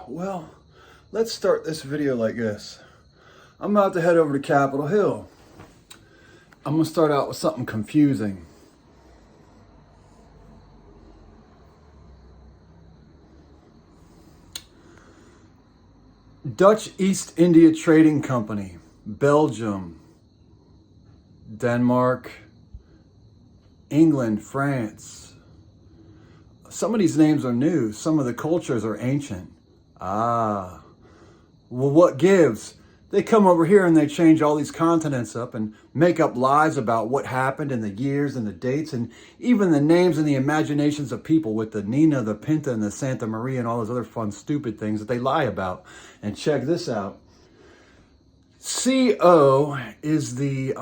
Well, let's start this video like this. I'm about to head over to Capitol Hill. I'm gonna start out with something confusing. Dutch East India Trading Company, Belgium, Denmark, England, France. Some of these names are new. Some of the cultures are ancient. Well, what gives? They come over here and they change all these continents up and make up lies about what happened and the years and the dates and even the names and the imaginations of people with the Nina, the Pinta, and the Santa Maria and all those other fun, stupid things that they lie about. And check this out. CO is the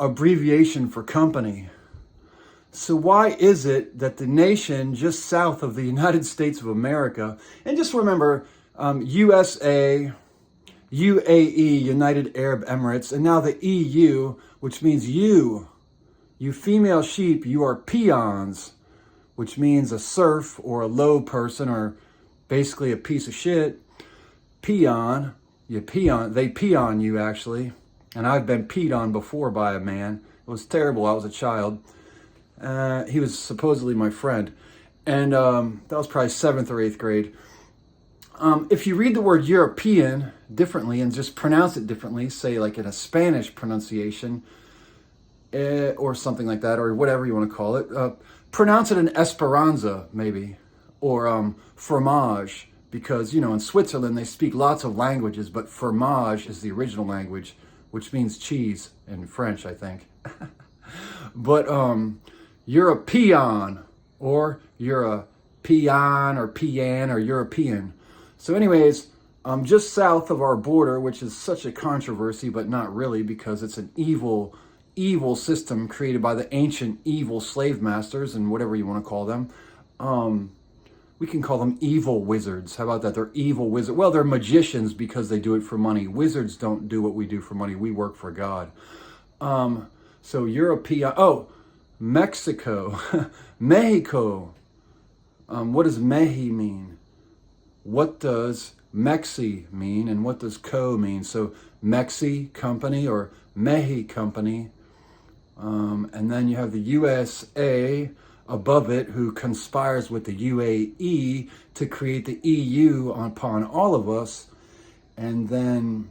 abbreviation for company. So why is it that the nation just south of the United States of America, and just remember, USA, UAE, United Arab Emirates, and now the EU, which means you female sheep, you are peons, which means a serf or a low person or basically a piece of shit. Peon, they pee on you actually. And I've been peed on before by a man. It was terrible. I was a child. He was supposedly my friend. And that was probably 7th or 8th grade. If you read the word European differently and just pronounce it differently, say like in a Spanish pronunciation or something like that, or whatever you want to call it, pronounce it in Esperanza maybe, or fromage, because, you know, in Switzerland they speak lots of languages, but fromage is the original language, which means cheese in French, I think. But you're a peon, or you're a peon or peon or European. So anyways, just south of our border, which is such a controversy, but not really, because it's an evil system created by the ancient evil slave masters and whatever you want to call them. We can call them evil wizards. How about that? They're evil wizards. Well, they're magicians because they do it for money. Wizards don't do what we do for money. We work for God. So European, Mexico, Mexico. What does Meji mean? What does Mexi mean? And what does co mean? So Mexi company or Meji company. And then you have the USA above it, who conspires with the UAE to create the EU upon all of us. And then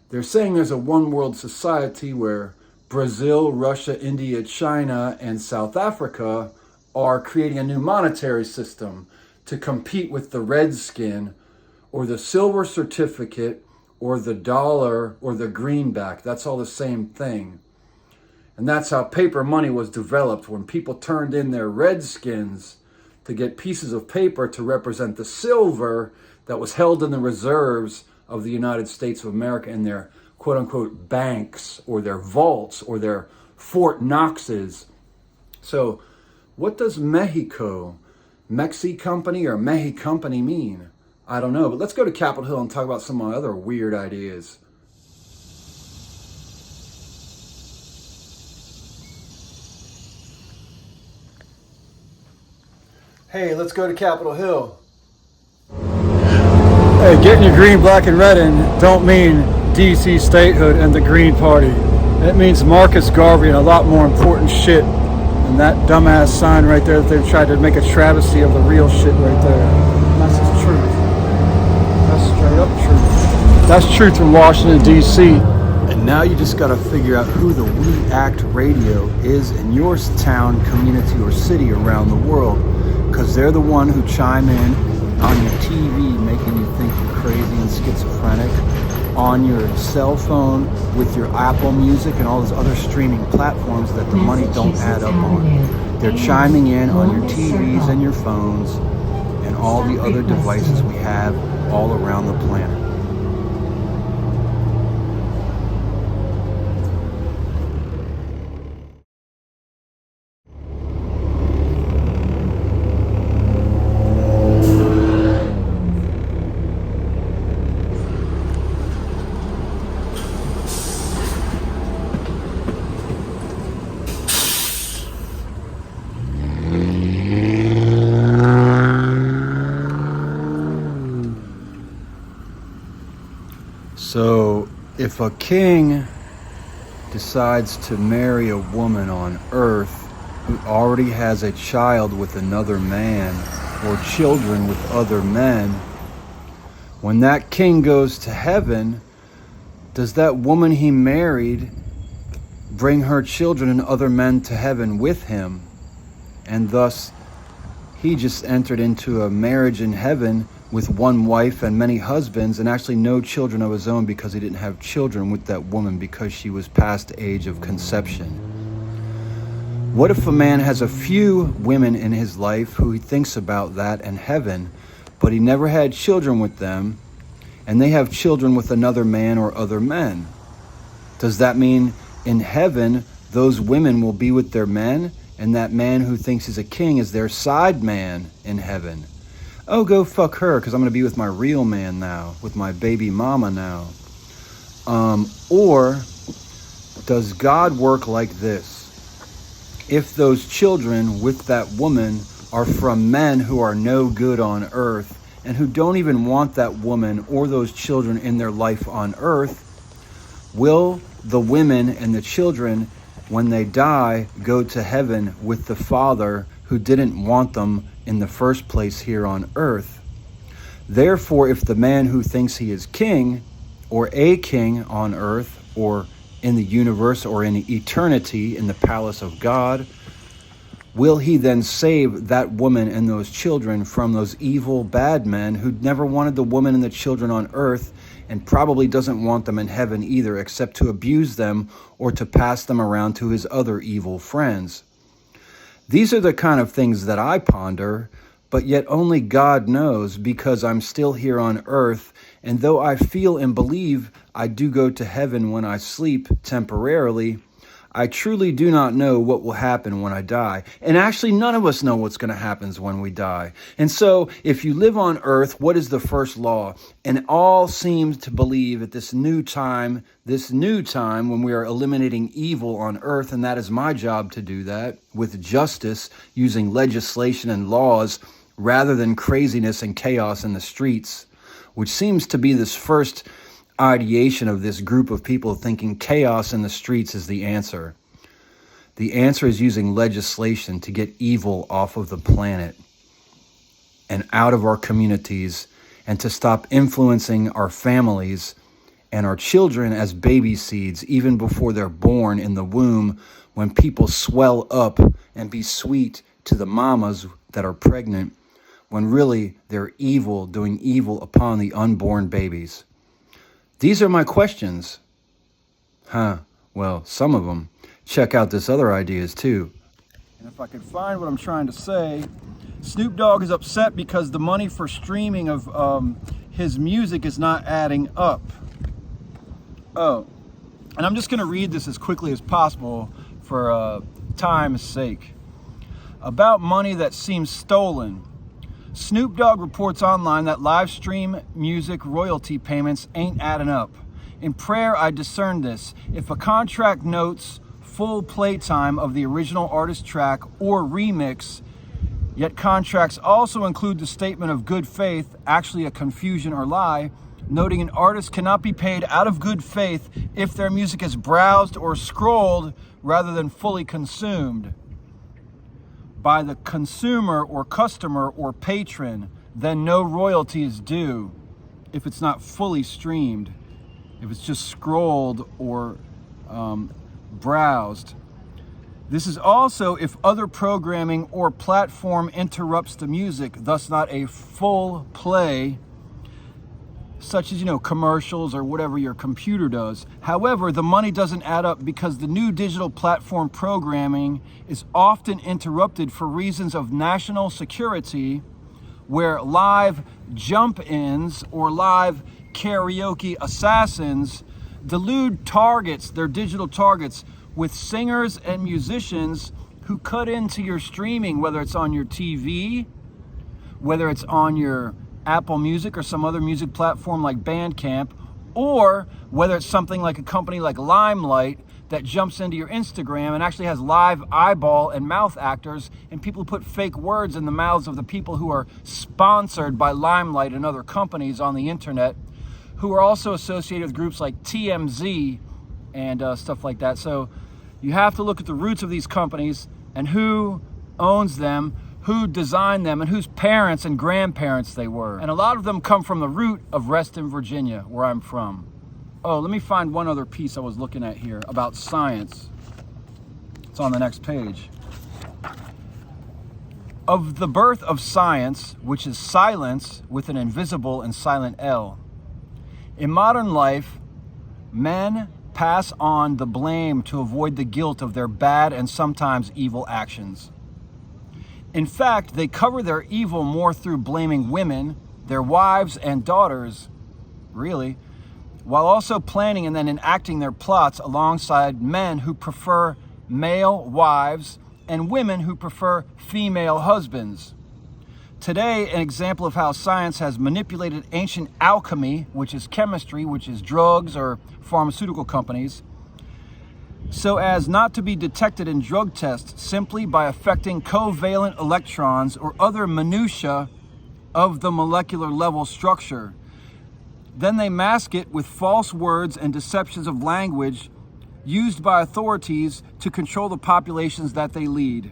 they're saying there's a one world society where Brazil, Russia, India, China, and South Africa are creating a new monetary system to compete with the redskin or the silver certificate or the dollar or the greenback. That's all the same thing. And that's how paper money was developed, when people turned in their redskins to get pieces of paper to represent the silver that was held in the reserves of the United States of America in their quote-unquote banks or their vaults or their Fort Knoxes. So what does Mexico, Mexi Company or Meji Company mean? I don't know, but let's go to Capitol Hill and talk about some of my other weird ideas. Hey, let's go to Capitol Hill. Hey, getting your green, black, and red in don't mean DC statehood and the Green Party. It means Marcus Garvey and a lot more important shit than that dumbass sign right there that they've tried to make a travesty of the real shit right there. And that's the truth. That's straight up truth. That's truth from Washington, D.C. And now you just gotta figure out who the We Act Radio is in your town, community, or city around the world. Because they're the one who chime in on your TV, making you think you're crazy and schizophrenic, on your cell phone with your Apple Music and all those other streaming platforms that the money don't add up on. They're chiming in on your TVs and your phones and all the other devices we have all around the planet. If a king decides to marry a woman on earth who already has a child with another man or children with other men, when that king goes to heaven, does that woman he married bring her children and other men to heaven with him? And thus, he just entered into a marriage in heaven with one wife and many husbands, and actually no children of his own because he didn't have children with that woman because she was past the age of conception. What if a man has a few women in his life who he thinks about that in heaven, but he never had children with them, and they have children with another man or other men? Does that mean in heaven those women will be with their men, and that man who thinks he's a king is their side man in heaven? Oh, go fuck her, because I'm going to be with my real man now, with my baby mama now. Or does God work like this? If those children with that woman are from men who are no good on earth and who don't even want that woman or those children in their life on earth, will the women and the children, when they die, go to heaven with the father who didn't want them in the first place here on earth? Therefore, if the man who thinks he is king, or a king on earth, or in the universe, or in eternity in the palace of God, will he then save that woman and those children from those evil bad men who never wanted the woman and the children on earth, and probably doesn't want them in heaven either, except to abuse them or to pass them around to his other evil friends? These are the kind of things that I ponder, but yet only God knows, because I'm still here on earth, and though I feel and believe I do go to heaven when I sleep temporarily, I truly do not know what will happen when I die. And actually, none of us know what's going to happen when we die. And so, if you live on earth, what is the first law? And all seem to believe at this new time when we are eliminating evil on earth, and that is my job to do that with justice, using legislation and laws rather than craziness and chaos in the streets, which seems to be this first ideation of this group of people thinking chaos in the streets is the answer. The answer is using legislation to get evil off of the planet and out of our communities, and to stop influencing our families and our children as baby seeds, even before they're born in the womb, when people swell up and be sweet to the mamas that are pregnant, when really they're evil, doing evil upon the unborn babies. These are my questions. Well, some of them. Check out this other ideas too. And if I could find what I'm trying to say, Snoop Dogg is upset because the money for streaming of his music is not adding up. Oh, and I'm just going to read this as quickly as possible for time's sake. About money that seems stolen. Snoop Dogg reports online that live stream music royalty payments ain't adding up. In prayer, I discern this. If a contract notes full playtime of the original artist track or remix, yet contracts also include the statement of good faith, actually a confusion or lie, noting an artist cannot be paid out of good faith if their music is browsed or scrolled rather than fully consumed by the consumer or customer or patron, then no royalty is due if it's not fully streamed, if it's just scrolled or browsed. This is also if other programming or platform interrupts the music, thus not a full play, such as, commercials or whatever your computer does. However, the money doesn't add up because the new digital platform programming is often interrupted for reasons of national security, where live jump-ins or live karaoke assassins delude their digital targets with singers and musicians who cut into your streaming, whether it's on your TV, whether it's on your Apple Music or some other music platform like Bandcamp, or whether it's something like a company like Limelight that jumps into your Instagram and actually has live eyeball and mouth actors and people who put fake words in the mouths of the people who are sponsored by Limelight and other companies on the internet, who are also associated with groups like TMZ and stuff like that. So you have to look at the roots of these companies and who owns them, who designed them, and whose parents and grandparents they were. And a lot of them come from the root of Reston, Virginia, where I'm from. Oh, let me find one other piece I was looking at here about science. It's on the next page. Of the birth of science, which is silence with an invisible and silent L. In modern life, men pass on the blame to avoid the guilt of their bad and sometimes evil actions. In fact, they cover their evil more through blaming women, their wives and daughters, really, while also planning and then enacting their plots alongside men who prefer male wives and women who prefer female husbands. Today, an example of how science has manipulated ancient alchemy, which is chemistry, which is drugs or pharmaceutical companies, so as not to be detected in drug tests simply by affecting covalent electrons or other minutiae of the molecular level structure. Then they mask it with false words and deceptions of language used by authorities to control the populations that they lead.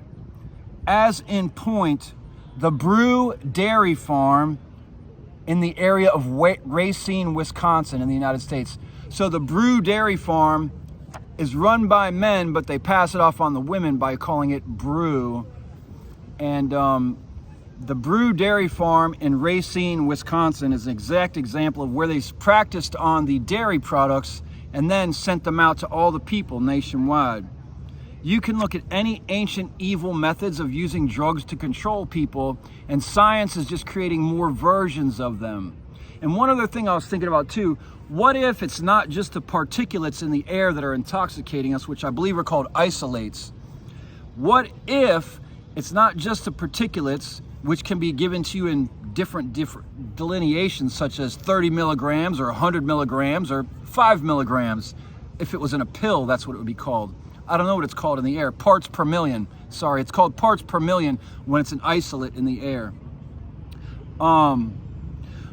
As in point, the Brew Dairy Farm in the area of Racine, Wisconsin in the United States. So the Brew Dairy Farm is run by men, but they pass it off on the women by calling it brew. And the Brew Dairy Farm in Racine, Wisconsin is an exact example of where they practiced on the dairy products and then sent them out to all the people nationwide. You can look at any ancient evil methods of using drugs to control people, and science is just creating more versions of them. And one other thing I was thinking about too, what if it's not just the particulates in the air that are intoxicating us, which I believe are called isolates? What if it's not just the particulates, which can be given to you in different delineations, such as 30 milligrams or 100 milligrams or 5 milligrams? If it was in a pill, that's what it would be called. I don't know what it's called in the air. Parts per million. Sorry, it's called parts per million when it's an isolate in the air.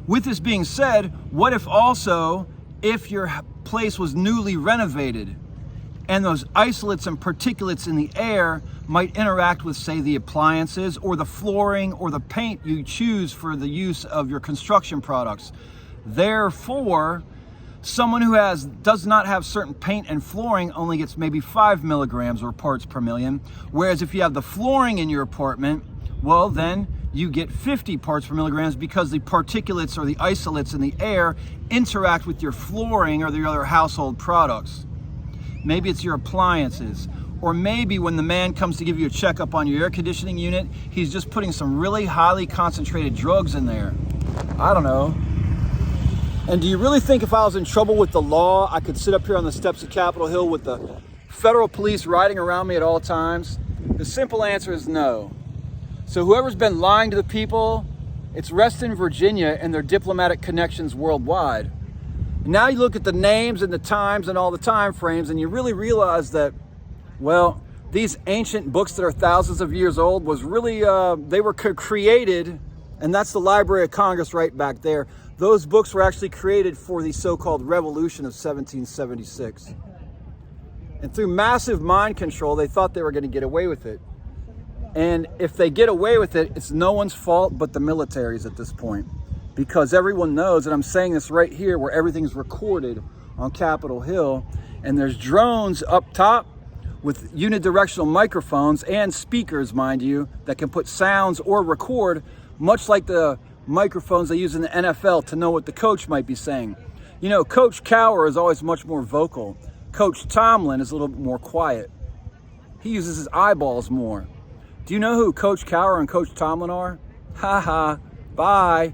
With this being said, what if also, if your place was newly renovated and those isolates and particulates in the air might interact with, say, the appliances or the flooring or the paint you choose for the use of your construction products? Therefore, someone who does not have certain paint and flooring only gets maybe 5 milligrams or parts per million. Whereas if you have the flooring in your apartment, well, then you get 50 parts per milligrams because the particulates or the isolates in the air interact with your flooring or the other household products. Maybe it's your appliances. Or maybe when the man comes to give you a checkup on your air conditioning unit, he's just putting some really highly concentrated drugs in there. I don't know. And do you really think if I was in trouble with the law, I could sit up here on the steps of Capitol Hill with the federal police riding around me at all times? The simple answer is no. So whoever's been lying to the people, it's Reston, Virginia, and their diplomatic connections worldwide. And now you look at the names and the times and all the time frames, and you really realize that, well, these ancient books that are thousands of years old was really, they were created, and that's the Library of Congress right back there. Those books were actually created for the so-called Revolution of 1776. And through massive mind control, they thought they were going to get away with it. And if they get away with it, it's no one's fault but the military's at this point. Because everyone knows, and I'm saying this right here where everything's recorded on Capitol Hill, and there's drones up top with unidirectional microphones and speakers, mind you, that can put sounds or record, much like the microphones they use in the NFL to know what the coach might be saying. You know, Coach Cowher is always much more vocal. Coach Tomlin is a little bit more quiet. He uses his eyeballs more. Do you know who Coach Cowher and Coach Tomlin are? Ha ha. Bye.